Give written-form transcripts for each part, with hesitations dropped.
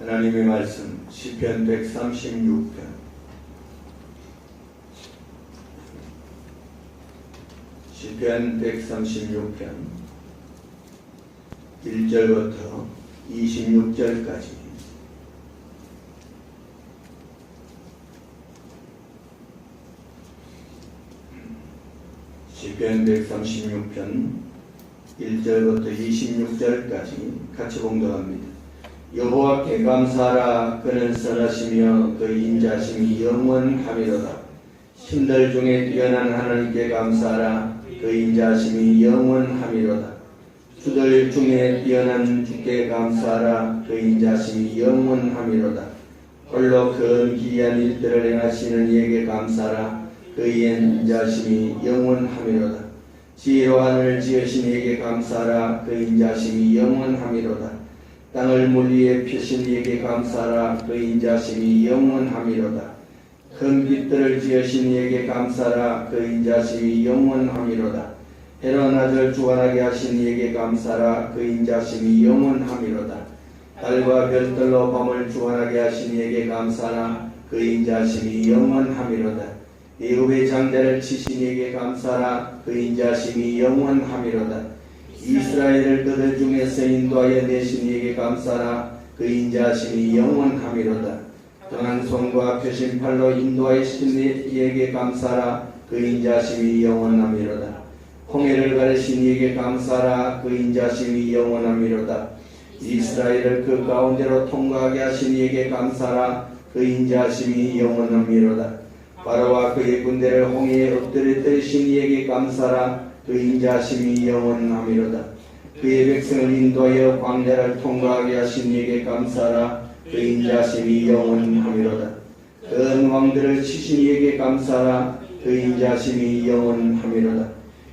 하나님의 말씀 시편 136편 시편 136편 1절부터 26절까지 시편 136편 1절부터 26절까지 같이 봉독합니다. 여호와께 감사하라. 그는 선하시며 그 인자심이 영원하미로다. 신들 중에 뛰어난 하나님께 감사하라. 그 인자심이 영원하미로다. 주들 중에 뛰어난 주께 감사하라. 그 인자심이 영원하미로다. 홀로 큰 기이한 일들을 행하시는 이에게 감사하라. 그의 인자심이 영원하미로다. 지혜로 하늘을 지으신 이에게 감사하라. 그 인자심이 영원하미로다. 땅을 물 위에 펴신 이에게 감사하라. 그 인자심이 영원하미로다. 큰 빛들을 지으신 이에게 감사하라. 그 인자심이 영원하미로다. 해로 낮을 주관하게 하신 이에게 감사하라. 그 인자심이 영원하미로다. 달과 별들로 밤을 주관하게 하신 이에게 감사하라. 그 인자심이 영원하미로다. 애굽의 장자를 치신 이에게 감사하라. 그 인자심이 영원하미로다. 이스라엘을 그들 중에서 인도하여 내신 이에게 감사하라. 그 인자심이 영원하미로다. 강한 손과 펴신 팔로 인도하신 이에게 감사하라. 그 인자심이 영원하미로다. 홍해를 가르신 이에게 감사하라. 그 인자심이 영원하미로다. 이스라엘을 그 가운데로 통과하게 하신 이에게 감사하라. 그 인자심이 영원하미로다. 바로와 그의 군대를 홍해에 엎드려뜨리신 이에게 감사하라. 그 인자심이 영원하미로다. 그의 백성을 인도하여 광야를 통과하게 하신 이에게 감사하라. 그 인자심이 영원하미로다. 큰 왕들을 치신 이에게 감사하라. 그 인자심이 영원하미로다.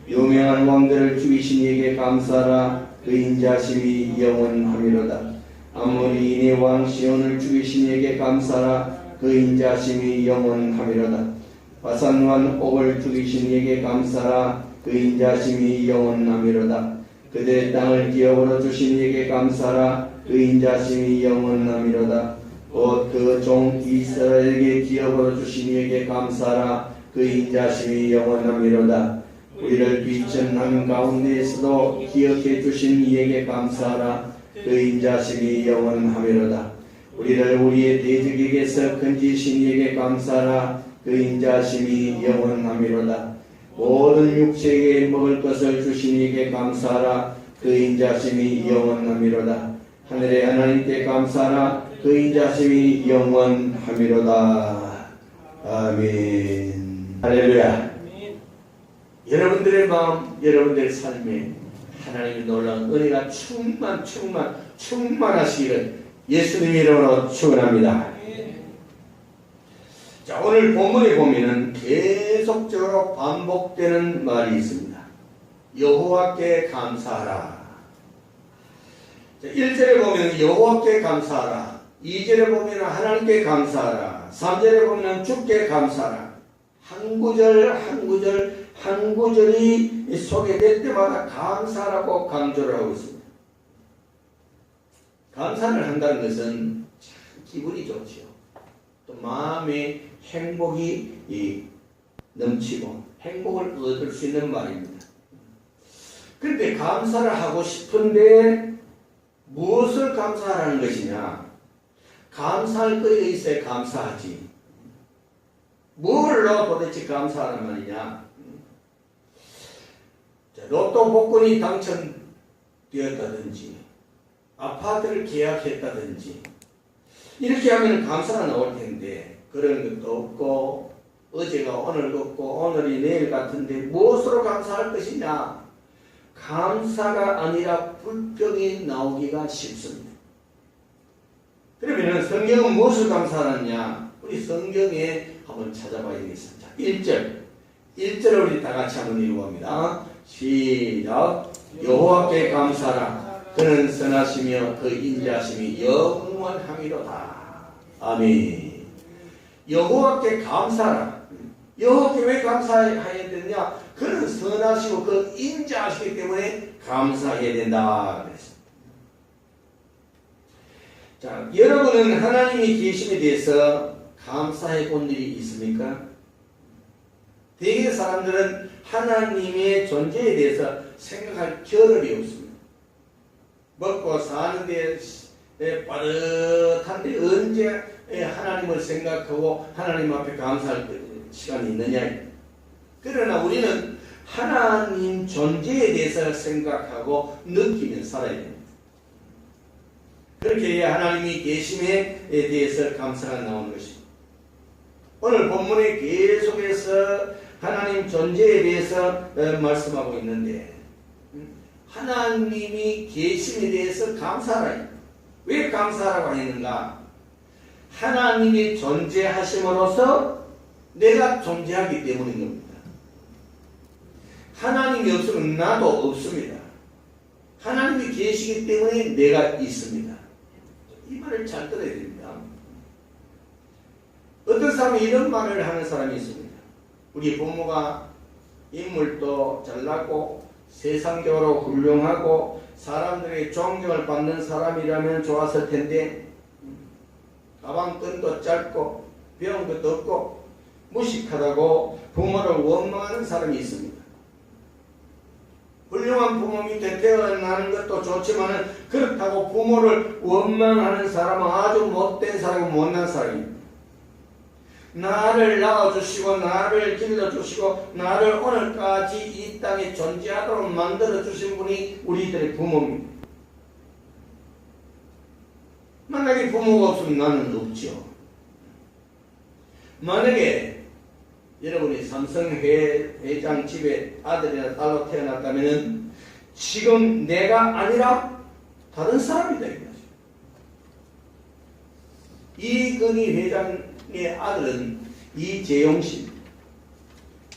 유명한 왕들을 죽이신 이에게 감사하라. 그 인자심이 영원하미로다. 아모리인의 왕 시온을 죽이신 이에게 감사하라. 그 인자심이 영원하미로다. 바산왕 옥을 죽이신 이에게 감사하라. 그 인자심이 영원하미로다. 그들의 땅을 기업으로 주신 이에게 감사하라. 그 인자심이 영원하미로다. 곧 그 종 이스라엘에게 기업으로 주신 이에게 감사하라. 그 인자심이 영원하미로다. 우리를 비천한 가운데에서도 기억해 주신 이에게 감사하라. 그 인자심이 영원하미로다. 우리를 우리의 대적에게서 건지신 이에게 감사하라. 그 인자심이 영원하미로다. 모든 육체에게 먹을 것을 주신 이에게 감사하라. 그 인자심이 영원하미로다. 하늘의 하나님께 감사하라. 그 인자심이 영원하미로다. 아멘. 할렐루야. 여러분들의 마음, 여러분들의 삶에 하나님의 놀라운 은혜가 충만하시기를 예수님의 이름으로 축원합니다. 자, 오늘 본문에 보면은 계속적으로 반복되는 말이 있습니다. 여호와께 감사하라. 자, 1절에 보면 여호와께 감사하라. 2절에 보면 하나님께 감사하라. 3절에 보면 주께 감사하라. 한 구절이 소개될 때마다 감사라고 강조를 하고 있습니다. 감사를 한다는 것은 참 기분이 좋지요. 또 마음에 행복이 넘치고 행복을 얻을 수 있는 말입니다. 그런데 감사를 하고 싶은데 무엇을 감사하라는 것이냐? 감사할 거리가 있어야 감사하지. 뭘로 도대체 감사하란 말이냐? 로또 복권이 당첨되었다든지 아파트를 계약했다든지 이렇게 하면 감사가 나올 텐데 그런 것도 없고 어제가 오늘 같고 오늘이 내일 같은데 무엇으로 감사할 것이냐? 감사가 아니라 불평이 나오기가 쉽습니다. 그러면 성경은 무엇을 감사하느냐? 우리 성경에 한번 찾아봐야 되겠습니다. 1절을 우리 다 같이 한번 읽어봅니다. 시작. 여호와께 감사하라. 그는 선하시며 그 인자심이 영원하미로다. 아멘. 여호와께 감사하라. 여호와께 왜 감사해야 되느냐? 그는 선하시고 그 인자하시기 때문에 감사해야 된다. 그랬습니다. 자, 여러분은 하나님의 계심에 대해서 감사해 본 일이 있습니까? 대개 사람들은 하나님의 존재에 대해서 생각할 겨를이 없습니다. 먹고 사는데 빠듯한데 언제 하나님을 생각하고 하나님 앞에 감사할 시간이 있느냐. 그러나 우리는 하나님 존재에 대해서 생각하고 느끼며 살아야 됩니다. 그렇게 하나님이 계심에 대해서 감사가 나오는 것입니다. 오늘 본문에 계속해서 하나님 존재에 대해서 말씀하고 있는데 하나님이 계심에 대해서 감사하라. 왜 감사하라고 했는가? 하나님이 존재하심으로써 내가 존재하기 때문인 겁니다. 하나님이 없으면 나도 없습니다. 하나님이 계시기 때문에 내가 있습니다. 이 말을 잘 들어야 됩니다. 어떤 사람이 이런 말을 하는 사람이 있습니다. 우리 부모가 인물도 잘나고 세상적으로 훌륭하고 사람들의 존경을 받는 사람이라면 좋았을 텐데 가방끈도 짧고 배운 것도 없고 무식하다고 부모를 원망하는 사람이 있습니다. 훌륭한 부모 밑에 태어나는 것도 좋지만 그렇다고 부모를 원망하는 사람은 아주 못된 사람이고 못난 사람입니다. 나를 낳아주시고 나를 길러주시고 나를 오늘까지 이 땅에 존재하도록 만들어주신 분이 우리들의 부모입니다. 만약에 부모가 없으면 나는 없죠. 만약에 여러분이 삼성 회장 집에 아들이나 딸로 태어났다면 지금 내가 아니라 다른 사람이다 이거죠. 이건희 회장의 아들은 이재용 씨입니다.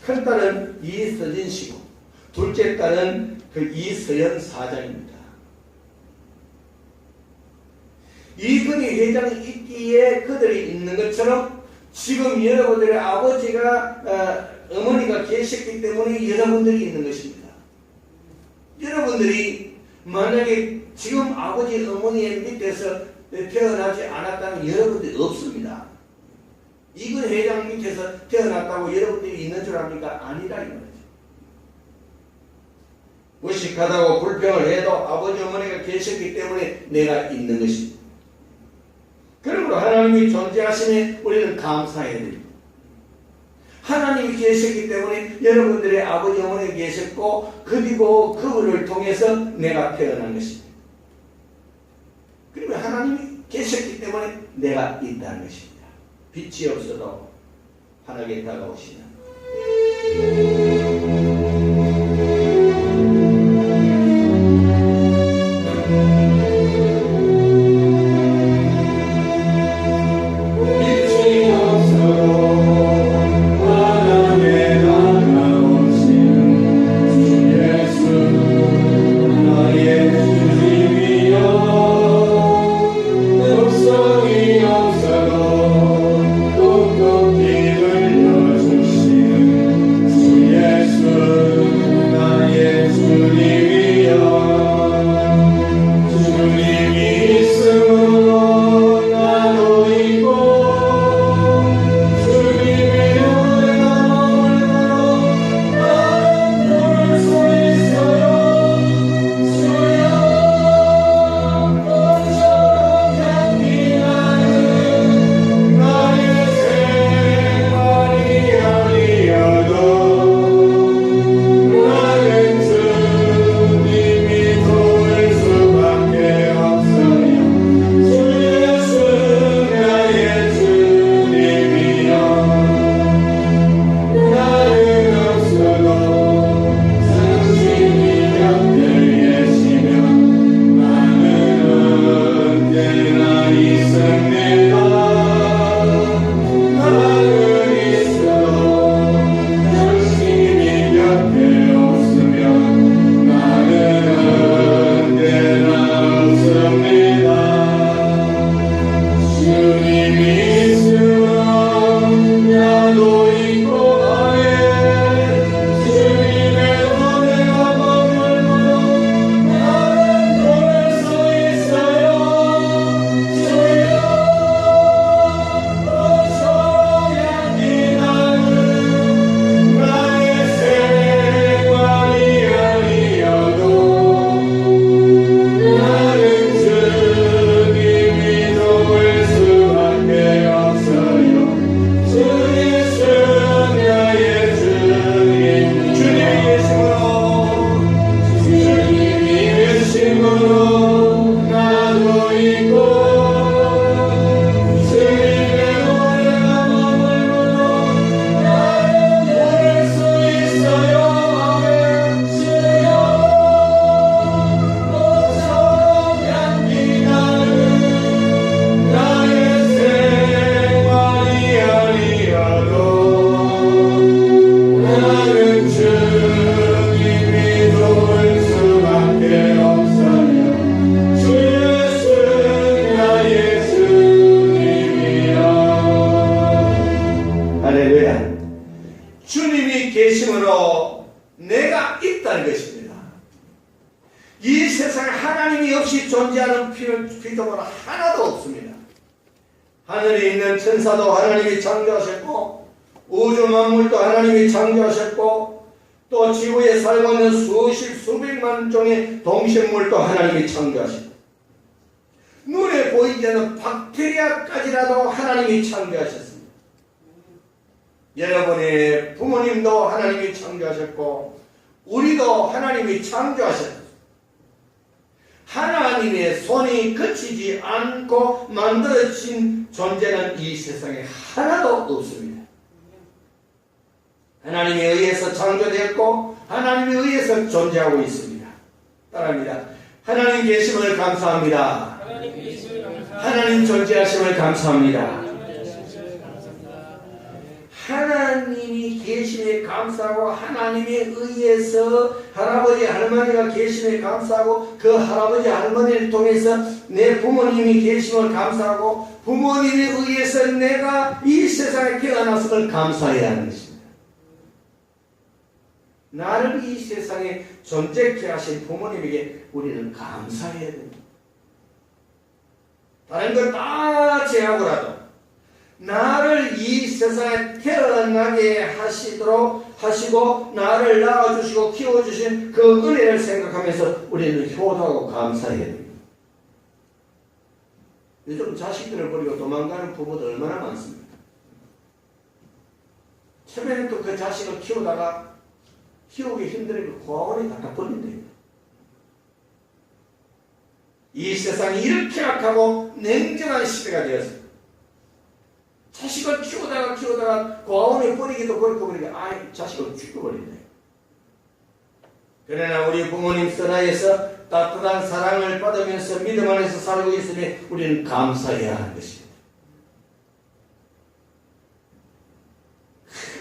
큰 딸은 이서진 씨고 둘째 딸은 그 이서연 사장입니다. 이건희 회장이 있기에 그들이 있는 것처럼 지금 여러분들의 아버지가 어머니가 계셨기 때문에 여러분들이 있는 것입니다. 여러분들이 만약에 지금 아버지 어머니의 밑에서 태어나지 않았다면 여러분들이 없습니다. 이건 회장 밑에서 태어났다고 여러분들이 있는 줄 압니까? 아니라 이 말이죠. 무식하다고 불평을 해도 아버지 어머니가 계셨기 때문에 내가 있는 것입니다. 그러므로 하나님이 존재하심에 우리는 감사해야 됩니다. 하나님이 계셨기 때문에 여러분들의 아버지 어머니가 계셨고 그리고 그분을 통해서 내가 태어난 것입니다. 그리고 하나님이 계셨기 때문에 내가 있다는 것입니다. 빛이 없어도 환하게 다가오시는 주시는 주의 않은 피조물 하나도 없습니다. 하늘에 있는 천사도 하나님이 창조하셨고 우주 만물도 하나님이 창조하셨고 또 지구에 살고 있는 수십 수백만 종의 동식물도 하나님이 창조하셨고 눈에 보이지 않는 박테리아까지라도 하나님이 창조하셨습니다. 여러분의 부모님도 하나님이 창조하셨고 우리도 하나님이 창조하셨습니다. 하나님의 손이 그치지 않고 만들어진 존재는 이 세상에 하나도 없습니다. 하나님에 의해서 창조되었고 하나님에 의해서 존재하고 있습니다. 따라합니다. 하나님 계심을 감사합니다. 하나님 존재하심을 감사합니다. 하나님이 계심에 감사하고 하나님에 의해서 할아버지 할머니가 계심에 감사하고 그 할아버지 할머니를 통해서 내 부모님이 계심을 감사하고 부모님에 의해서 내가 이 세상에 태어났음을 감사해야 하는 것입니다. 나를 이 세상에 존재케 하신 부모님에게 우리는 감사해야 됩니다. 다른 걸 다 제하고라도 나를 이 세상에 태어나게 하시고 나를 낳아주시고 키워주신 그 은혜를 생각하면서 우리는 효도하고 감사해야 됩니다. 요즘 자식들을 버리고 도망가는 부부도 얼마나 많습니까? 처음에는 또 그 자식을 키우다가 키우기 힘들으니까 고아원에 갖다 버린대요. 이 세상이 이렇게 악하고 냉정한 시대가 되었습니다. 자식을 키우다가 고아원에 버리기도 그렇고 그러니까 자식을 죽여버린다. 그러나 우리 부모님 선하에서 따뜻한 사랑을 받으면서 믿음 안에서 살고 있으니 우리는 감사해야 하는 것입니다.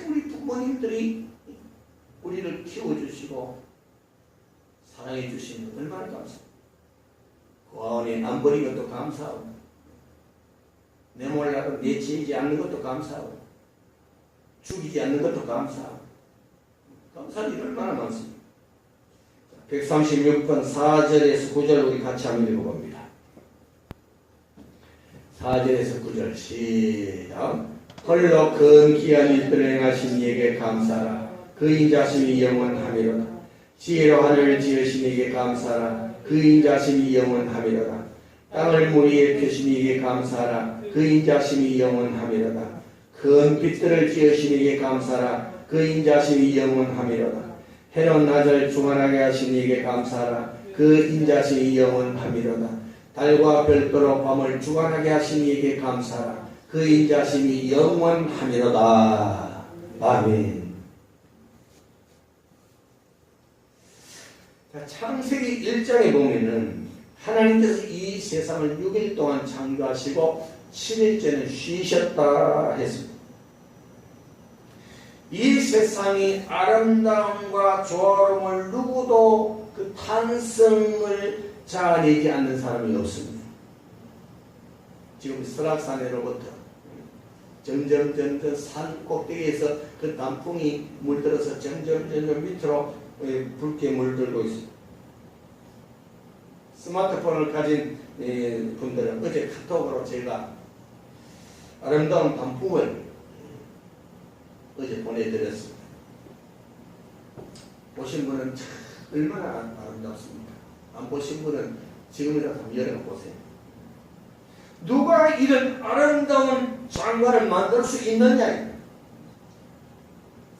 우리 부모님들이 우리를 키워주시고 사랑해 주시는 것 얼마나 감사합니다. 고아원에 안 버린 것도 감사하고 내몰라도 내치지 않는 것도 감사하고 죽이지 않는 것도 감사하고 감사할 일이 얼마나 많습니다. 136번 4절에서 9절 우리 같이 한번 읽어봅니다. 4절에서 9절 시작. 홀로 근기한 일들을 행하신 이에게 감사하라. 그 인자심이 영원하미로다. 지혜로 하늘을 지으신 이에게 감사하라. 그 인자심이 영원하미로다. 땅을 무리에 펴신 이에게 감사하라. 그 인자심이 영원하미로다. 큰 빛들을 지으신 이에게 감사하라. 그 인자심이 영원하미로다. 해는 낮을 중한하게 하신 이에게 감사하라. 그 인자심이 영원하미로다. 달과 별도로 밤을 주관하게 하신 이에게 감사하라. 그 인자심이 영원하미로다. 아멘. 자, 창세기 1장에 보면은 하나님께서 이 세상을 6일 동안 창조하시고 7일째는 쉬셨다 했습니다. 이 세상이 아름다움과 조화로움을 누구도 그 탄성을 자아내지 않는 사람이 없습니다. 지금 설악산으로부터 점점 산 꼭대기에서 그 단풍이 물들어서 점점 밑으로 붉게 물들고 있습니다. 스마트폰을 가진 분들은 어제 카톡으로 제가 아름다운 단풍을 어제 보내드렸습니다. 보신 분은 얼마나 아름답습니까? 안 보신 분은 지금이라도 한번 열어보세요. 누가 이런 아름다운 장관을 만들 수 있느냐?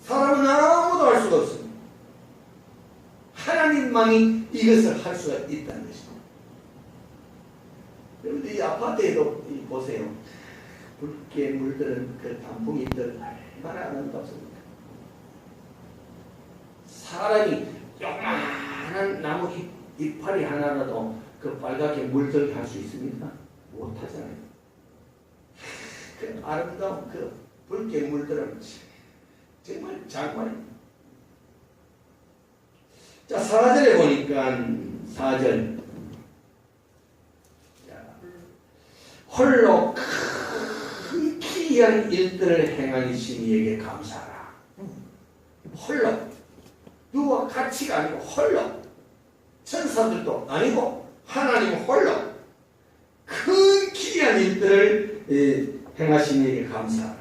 사람은 아무도 할 수가 없습니다. 하나님만이 이것을 할 수가 있다는 것입니다. 여러분들 이 아파트에도 보세요. 붉게 물드는 그 단풍이들 얼마나 아름답습니까? 사람이 요만한 나무 이파리 하나라도 그 빨갛게 물들게 할 수 있습니까? 못하잖아요. 그 아름다운 그 붉게 물들은 정말 장관입니다. 자, 4절에 보니까 4절 홀로 큰 기이한 일들을 행하신 이에게 감사하라. 홀로 누구와 같이가 아니고 홀로 천사들도 아니고 하나님 홀로 행하신 일에 감사하라.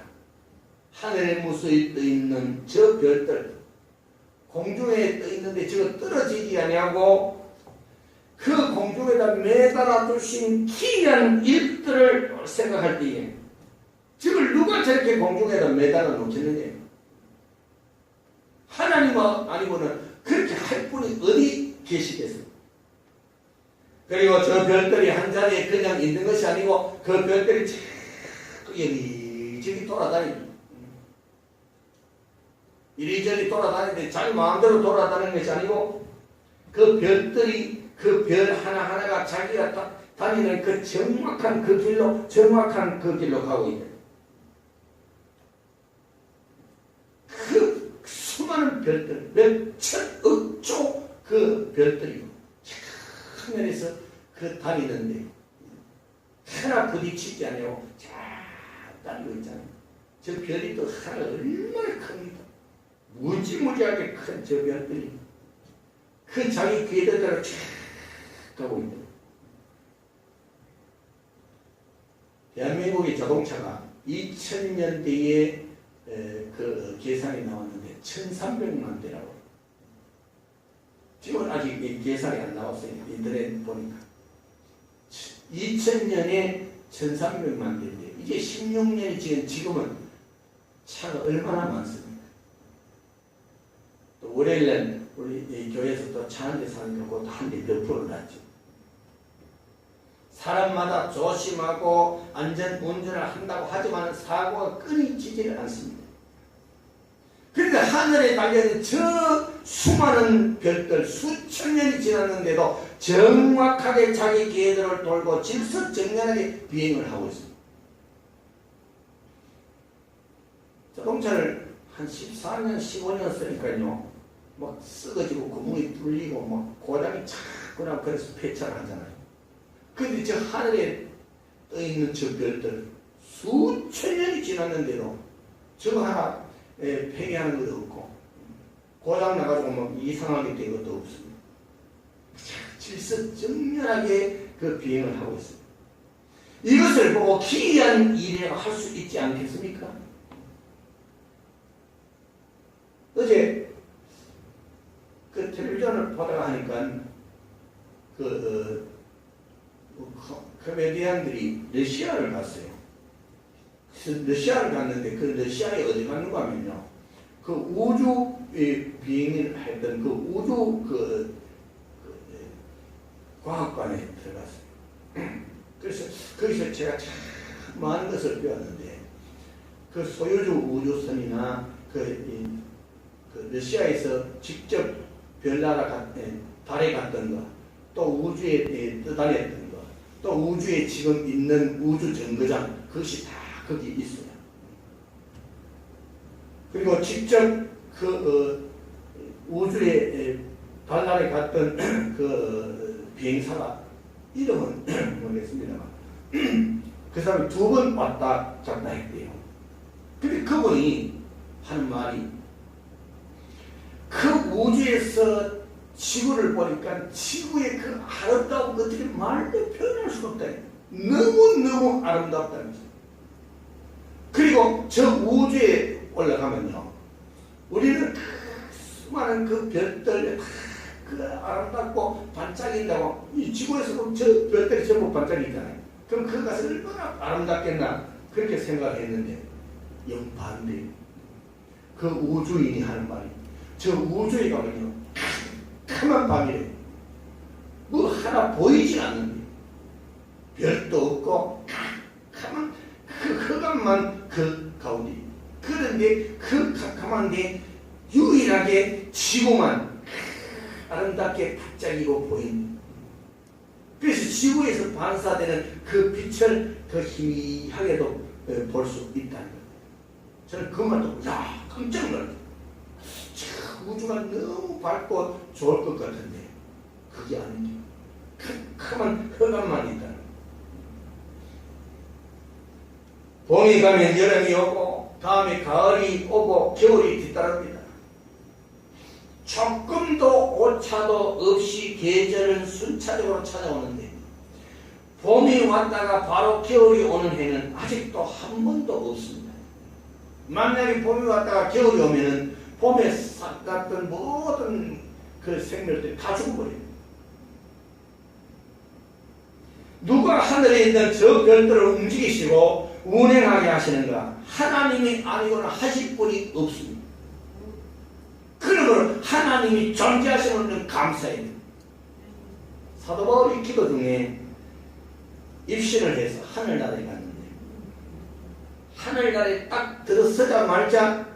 하늘에 무수히 떠있는 저 별들, 공중에 떠있는데 저거 떨어지지 아니하고 그 공중에다 매달아 두신 기이한 일들을 생각할 때에 저걸 누가 저렇게 공중에다 매달아 놓겠느냐. 하나님 아니고는 그렇게 할 분이 어디 계시겠어요. 그리고 저 별들이 한 자리에 그냥 있는 것이 아니고 그 별들이 여기저기 돌아다닙니다. 이리저리 돌아다니는데 자기 마음대로 돌아다니는 것이 아니고 그 별들이 그 별 하나하나가 자기가 다니는 그 정확한 그 길로 가고 있다. 그 수많은 별들, 몇천억 조 그 별들이 하늘에서 그 다니는데 하나 부딪히지 않고 잘 다니고 있잖아요. 저 별이 또 하나 얼마나 큽니다. 무지무지하게 큰 저 별들이 그 자기 궤도대로 쫙 가고 있다. 대한민국의 자동차가 2000년대에 그 계산이 나왔는데 1300만 대라고. 지금 아직 계산이 안 나왔어요. 인터넷 보니까 2000년에 1300만 대인데 이게 16년이 지금은 차가 얼마나 많습니까? 또 월요일날 우리 교회에서 또 차 한 대 사니까 그것도 한 대 더 풀어놨죠. 사람마다 조심하고 안전 운전을 한다고 하지만 사고가 끊이지질 않습니다. 그런데 하늘에 달려있는 저 수많은 별들 수천 년이 지났는데도 정확하게 자기 궤도를 돌고 질서정연하게 비행을 하고 있습니다. 자동차를 한 14년, 15년 쓰니까요, 막 썩어지고 구멍이 뚫리고 막 고장이 자꾸 나고 그래서 폐차를 하잖아요. 근데 저 하늘에 떠있는 저 별들 수천 년이 지났는데도 저거 하나 폐기하는 것도 없고 고장 나가지고 막 이상하게 된 것도 없습니다. 질서정연하게 그 비행을 하고 있습니다. 이것을 보고 기이한 일이라고 할 수 있지 않겠습니까? 어제 그 텔레비전을 보다가 하니까 코미디언들이 러시아를 갔어요. 러시아를 갔는데 그 러시아에 어디 갔는가 하면요, 그 우주 비행을 했던 그 우주 과학관에 들어갔어요. 그래서 거기서 제가 참 많은 것을 배웠는데 그 소유주 우주선이나 그 러시아에서 직접 별나라 달에 갔던 거, 또 우주에 떠다녔던 거, 또 우주에 지금 있는 우주 정거장, 그것이 다 거기 있어요. 그리고 직접 그 우주에 달날에 갔던 그 비행사가 이름은 모르겠습니다만 그 사람이 2번 왔다 갔다 했대요. 근데 그분이 하는 말이 그 우주에서 지구를 보니까 지구의 그 아름다움을 어떻게 말로 표현할 수가 없다. 너무너무 아름답다는 거죠. 그리고 저 우주에 올라가면요, 우리는 수많은 그 별들 그 아름답고 반짝인다고, 이 지구에서도 저 별들이 전부 반짝이잖아요. 그럼 그 가서 얼마나 아름답겠나 그렇게 생각을 했는데 영반대. 그 우주인이 하는 말이 저 우주에 가면요 까만 밤이래. 뭐 하나 보이진 않는데 별도 없고 까만 그 흑암만 그 가운데. 그런데 그 깜깜한데 유일하게 지구만 아름답게 반짝이고 보인. 그래서 지구에서 반사되는 그 빛을 더 희미하게도 볼 수 있다는 거예요. 저는 그것만 듣고 야 깜짝 놀랐어요. 우주가 너무 밝고 좋을 것 같은데 그게 아닌데 캄캄한 흑암만 있다. 봄이 가면 여름이 오고 다음에 가을이 오고 겨울이 뒤따릅니다. 조금도 오차도 없이 계절은 순차적으로 찾아오는데 봄이 왔다가 바로 겨울이 오는 해는 아직도 한 번도 없습니다. 만약에 봄이 왔다가 겨울이 오면은 봄에 싹 갔던 모든 그 생물들이 다 죽어버려요. 누가 하늘에 있는 저 별들을 움직이시고 운행하게 하시는가? 하나님이 아니고는 하실 분이 없습니다. 그러므로 하나님이 존재하시는 감사해야 돼요. 사도 바울이 기도 중에 입신을 해서 하늘나라에 갔는데 하늘나라에 딱 들어서자마자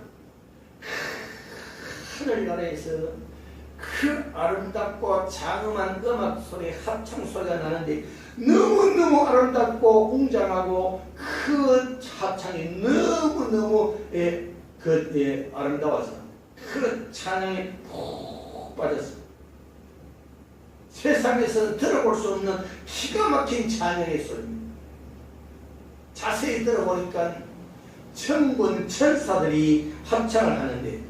하늘나라에서 그 아름답고 장엄한 음악 소리, 합창 소리가 나는데 너무너무 아름답고 웅장하고 그 합창이 너무너무 아름다워서 그 찬양에 푹 빠졌어요. 세상에서는 들어볼 수 없는 기가 막힌 찬양의 소리입니다. 자세히 들어보니까 천군 천사들이 합창을 하는데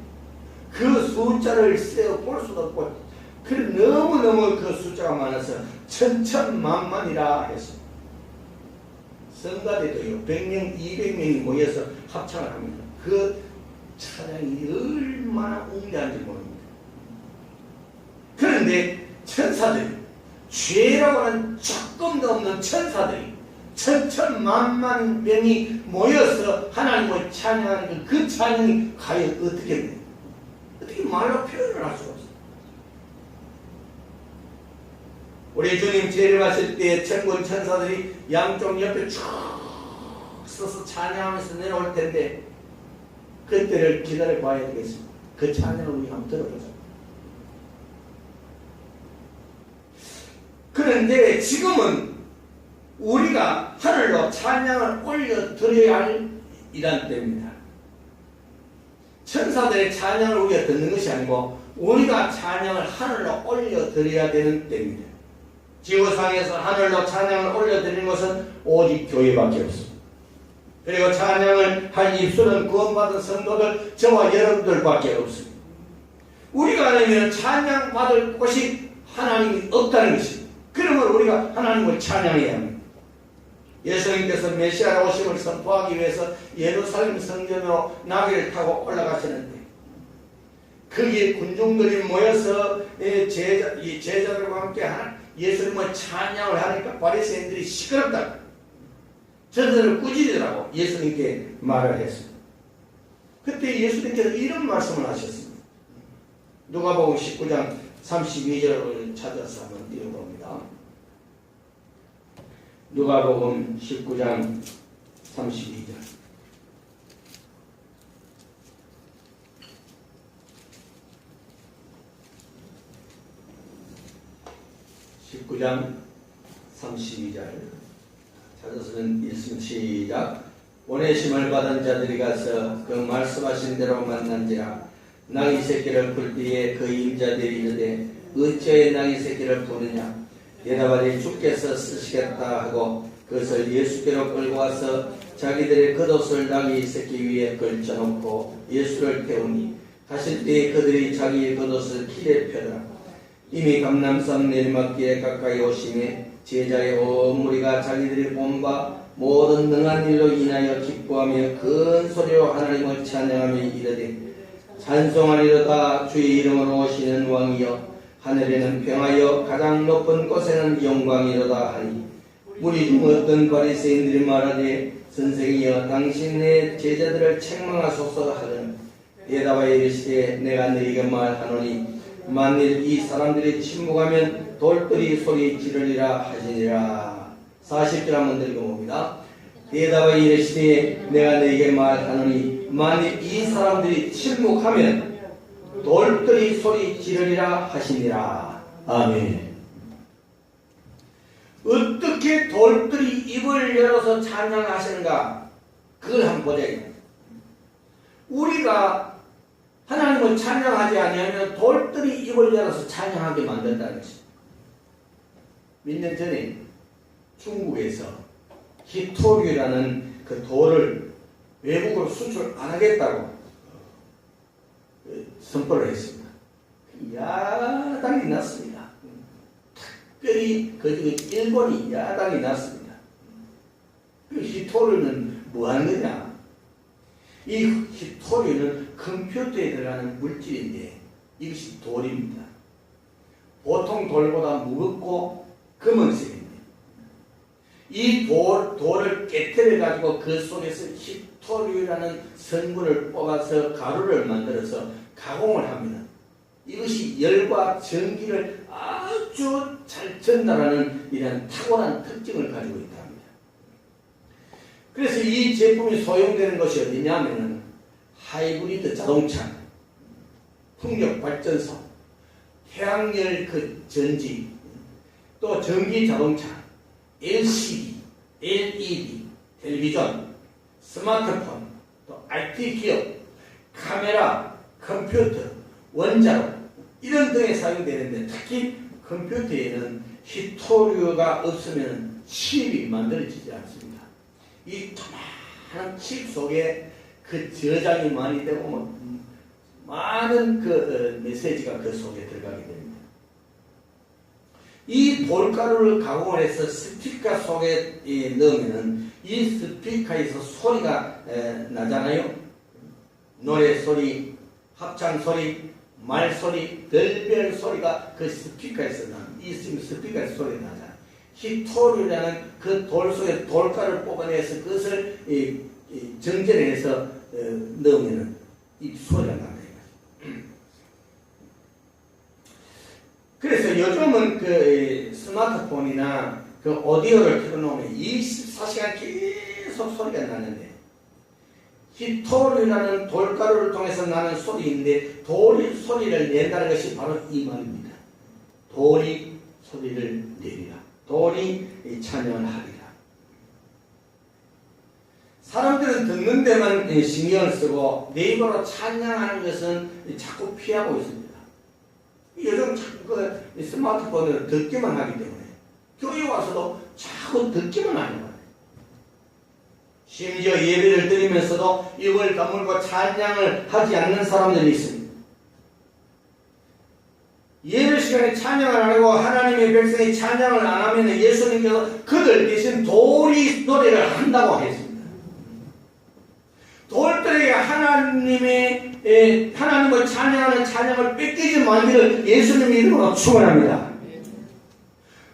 그 숫자를 세어 볼 수도 없고 그래 너무너무 그 숫자가 많아서 천천만만이라 했습니다. 성가대도요 100명 200명이 모여서 합창을 합니다. 그 찬양이 얼마나 웅장한지 모릅니다. 그런데 천사들이 죄라고 하는 조금도 없는 천사들이 천천만만 명이 모여서 하나님을 찬양하는 그 찬양이 과연 어떻게 됩니까? 어떻게 말로 표현을 할 수가 없어요. 우리 주님 재림하실 때 천군 천사들이 양쪽 옆에 쭉 서서 찬양하면서 내려올 텐데 그때를 기다려 봐야 되겠습니다. 그 찬양을 우리 한번 들어보자. 그런데 지금은 우리가 하늘로 찬양을 올려드려야 할 이런 때입니다. 천사들의 찬양을 우리가 듣는 것이 아니고 우리가 찬양을 하늘로 올려드려야 되는 때입니다. 지구상에서 하늘로 찬양을 올려드리는 것은 오직 교회밖에 없습니다. 그리고 찬양을 할 입술은 구원받은 성도들 저와 여러분들밖에 없습니다. 우리가 아니면 찬양받을 곳이 하나님이 없다는 것입니다. 그러면 우리가 하나님을 찬양해야 합니다. 예수님께서 메시아의 오심을 선포하기 위해서 예루살렘 성전으로 나귀를 타고 올라가시는데 거기에 군중들이 모여서 제자들과 함께 예수님을 찬양을 하니까 바리새인들이 시끄럽다. 저들을 꾸짖으라고 예수님께 말을 했습니다. 그때 예수님께서 이런 말씀을 하셨습니다. 누가복음 19장 32절을 찾아서 한번 띄워봅니다. 누가복음 19장 32절. (19장 32절) 찾아서는 읽습니다. 시작. 보내심을 받은 자들이 가서 그 말씀하신 대로 만난지라. 나귀 새끼를 풀 때에 그 임자들이 이르되 어찌하여 나귀 새끼를 푸느냐. 대답하되 주께서 쓰시겠다 하고 그것을 예수께로 끌고 와서 자기들의 겉옷을 나귀 새끼 위에 걸쳐놓고 예수를 태우니 가실 때에 그들이 자기의 겉옷을 길에 펴더라. 이미 감람산 내리막길에 가까이 오심에 제자의 온 무리가 자기들이 본 바 모든 능한 일로 인하여 기뻐하며 큰 소리로 하나님을 찬양하며 이르되 찬송하리로다. 주의 이름으로 오시는 왕이여 하늘에는 평하여 가장 높은 곳에는 영광이로다 하니 무리 중 어떤 바리새인들이 말하되 선생이여 당신의 제자들을 책망하소서 하더니 대답하여 이르시되 내가 너희에게 말하노니 만일 이 사람들이 침묵하면 돌들이 소리 지르리라 하시니라. 40절 한번 읽어봅니다. 대답하여 이르시되 내가 너희에게 말하노니 만일 이 사람들이 침묵하면 돌들이 소리 지르리라 하시니라. 아멘. 어떻게 돌들이 입을 열어서 찬양하시는가? 그걸 한번 보자. 우리가 하나님을 찬양하지 아니하면 돌들이 입을 열어서 찬양하게 만든다는 것입니다. 몇 년 전에 중국에서 히토류라는 그 돌을 외국으로 수출 안 하겠다고 선포를 했습니다. 야당이 났습니다. 특별히 그 일본이 야당이 났습니다. 그 히토류는 뭐 하는 거냐? 이 히토류는 컴퓨터에 들어가는 물질인데 이것이 돌입니다. 보통 돌보다 무겁고 검은색입니다. 이 돌을 깨뜨려 가지고 그 속에서 히토류라는 성분을 뽑아서 가루를 만들어서 가공을 합니다. 이것이 열과 전기를 아주 잘 전달하는 이런 탁월한 특징을 가지고 있다 합니다. 그래서 이 제품이 소용되는 것이 어디냐면은 하이브리드 자동차, 풍력 발전소, 태양열 그 전지, 또 전기 자동차, LCD, LED, 텔레비전, 스마트폰, 또 IT 기업, 카메라, 컴퓨터, 원자로 이런 등에 사용되는데 특히 컴퓨터에는 히토류가 없으면 칩이 만들어지지 않습니다. 이 조그마한 칩 속에 그 저장이 많이 되고 많은 그 메시지가 그 속에 들어가게 됩니다. 이 돌가루를 가공을 해서 스피커 속에 넣으면은 이 스피커에서 소리가 나잖아요. 노래 소리, 합창 소리, 말 소리, 별별 소리가 그 스피커에서 납니다. 이 스피커에서 소리 나잖아요. 히토류라는 그 돌 속에 돌가루를 뽑아내서 그것을 정전해서 넣으면은 이 소리가 나요. 그래서 요즘은 그 스마트폰이나 그 오디오를 틀어놓으면 24시간 계속 소리가 나는데 히토류라는 돌가루를 통해서 나는 소리인데 돌이 소리를 낸다는 것이 바로 이 말입니다. 돌이 소리를 내리라. 돌이 찬양을 하리라. 사람들은 듣는 데만 신경을 쓰고 내 입으로 찬양하는 것은 자꾸 피하고 있습니다. 요즘 자꾸 그 스마트폰을 듣기만 하기 때문에 교회 와서도 자꾸 듣기만 하는 거예요. 심지어 예배를 드리면서도 입을 다물고 찬양을 하지 않는 사람들이 있습니다. 예배 시간에 찬양을 안 하고 하나님의 백성이 찬양을 안 하면 예수님께서 그들 대신 돌이 노래를 한다고 했습니다. 돌들에게 하나님을 찬양하는 찬양을 뺏기지 말기를 예수님의 이름으로 축원합니다.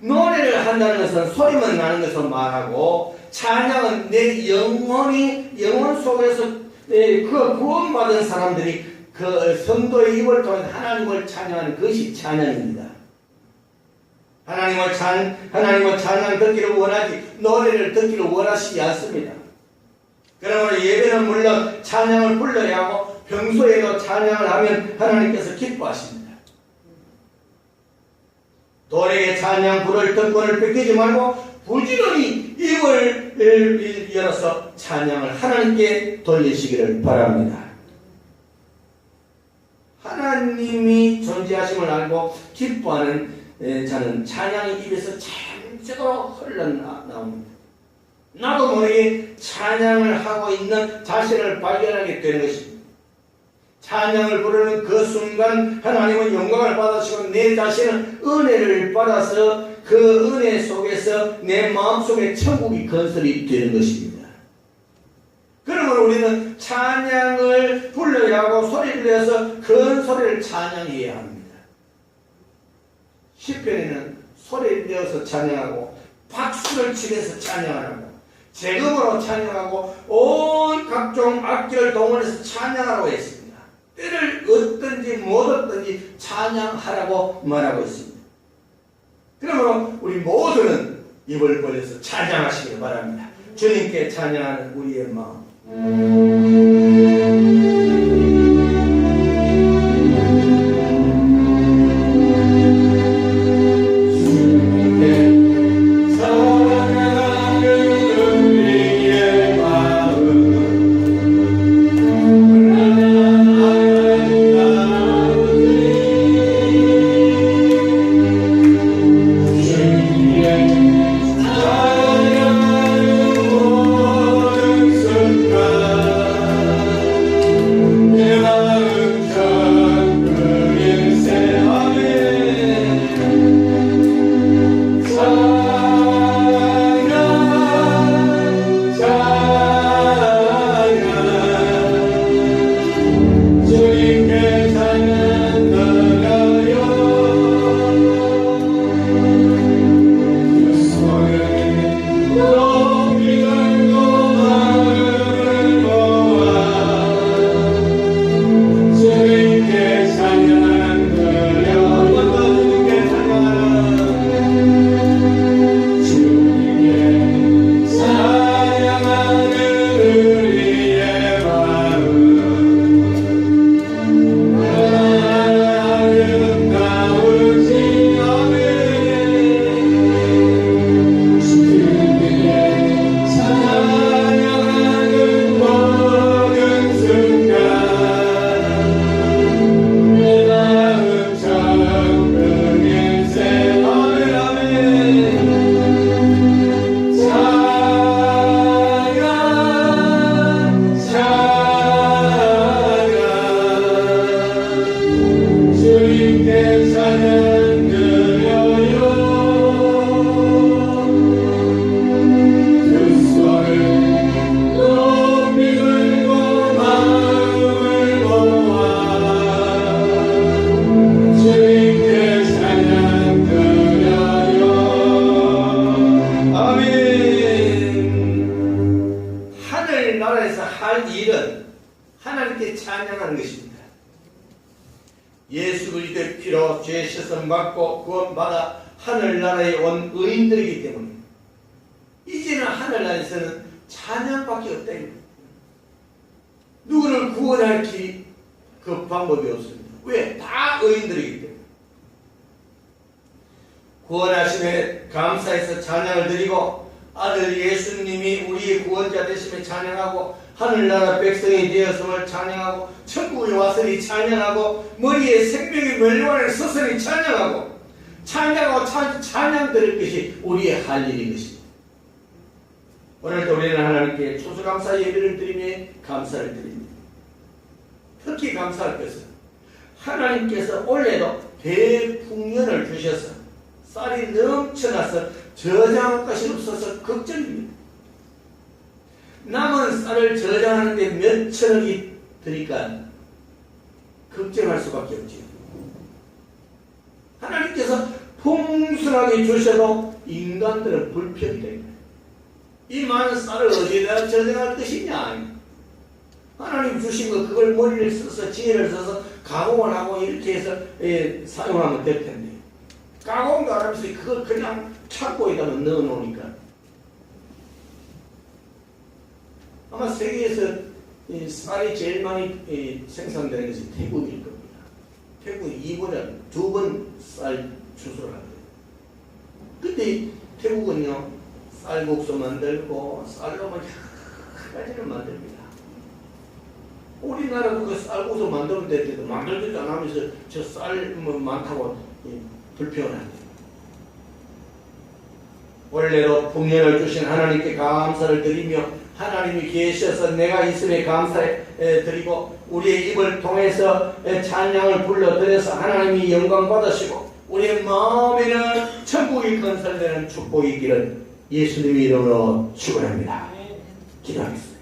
노래를 한다는 것은 소리만 나는 것을 말하고 찬양은 내 영혼 속에서 그 구원받은 사람들이 그 성도의 입을 통해 하나님을 찬양하는 것이 찬양입니다. 하나님을 찬양 듣기를 원하지 노래를 듣기를 원하시지 않습니다. 그러므로 예배는 물론 찬양을 불러야 하고 평소에도 찬양을 하면 하나님께서 기뻐하십니다. 돌에게 찬양 부를 특권을 뺏기지 말고 부지런히 입을 열어서 찬양을 하나님께 돌리시기를 바랍니다. 하나님이 존재하심을 알고 기뻐하는 자는 찬양이 입에서 자연적으로 흘러나옵니다. 나도 모르게 찬양을 하고 있는 자신을 발견하게 되는 것입니다. 찬양을 부르는 그 순간 하나님은 영광을 받으시고 내 자신은 은혜를 받아서 그 은혜 속에서 내 마음속에 천국이 건설이 되는 것입니다. 그러므로 우리는 찬양을 불러야 하고 소리를 내서 큰 소리를 찬양해야 합니다. 시편에는 소리를 내어서 찬양하고 박수를 치면서 찬양하라고 재금으로 찬양하고 온 각종 악기를 동원해서 찬양하라고 했습니다. 때를 얻든지 못 얻든지 찬양하라고 말하고 있습니다. 그러므로 우리 모두는 입을 벌려서 찬양하시길 바랍니다. 주님께 찬양하는 우리의 마음. 할 일은 하나님께 찬양하는 것입니다. 예수 그리스도의 피로 죄 씻음 받고 구원받아 하늘나라에 온 의인들이기 때문에 이제는 하늘나라에서는 찬양밖에 없다. 누구를 구원할 그 방법이 없습니다. 왜? 다 의인들이기 때문에. 구원하심에 감사해서 찬양을 드리고 아들 예수님이 우리의 구원자 되심에 찬양하고 하늘나라 백성이 되었음을 찬양하고 천국에 왔으니 찬양하고 머리에 생명의 멸류관을 썼으니 찬양하고 찬양하고 찬양 드릴 것이 우리의 할 일인 것입니다. 오늘도 우리는 하나님께 추수감사 예배를 드리며 감사를 드립니다. 특히 감사할 것은 하나님께서 올해도 대풍년을 주셔서 쌀이 넘쳐나서 저장할 것이 없어서 걱정입니다. 남은 쌀을 저장하는데 몇 천억이 드니까 걱정할 수밖에 없지요. 하나님께서 풍성하게 주셔도 인간들은 불평이 됩니다. 이 많은 쌀을 어디에다 저장할 것이냐. 하나님 주신 거 그걸 머리를 써서 지혜를 써서 가공을 하고 이렇게 해서 사용하면 될 텐데 가공도 안 하면서 그걸 그냥 창고에다가 넣어 놓으니까 아마 세계에서 쌀이 제일 많이 생산되는 것이 태국일 겁니다. 태국이 2번에 2번 쌀 추수를 하거든요. 근데 태국은요 쌀국수 만들고 쌀로만 여러 가지를 만듭니다. 우리나라도 그 쌀국수 만들면 되는데도 만들지도 안 하면서 저 쌀 많다고 불평을 합니다. 원래로 풍년을 주신 하나님께 감사를 드리며 하나님이 계셔서 내가 있음에 감사해 드리고 우리의 입을 통해서 찬양을 불러드려서 하나님이 영광 받으시고 우리의 마음에는 천국이 건설되는 축복이 있기를 예수님의 이름으로 축원합니다. 기도하겠습니다.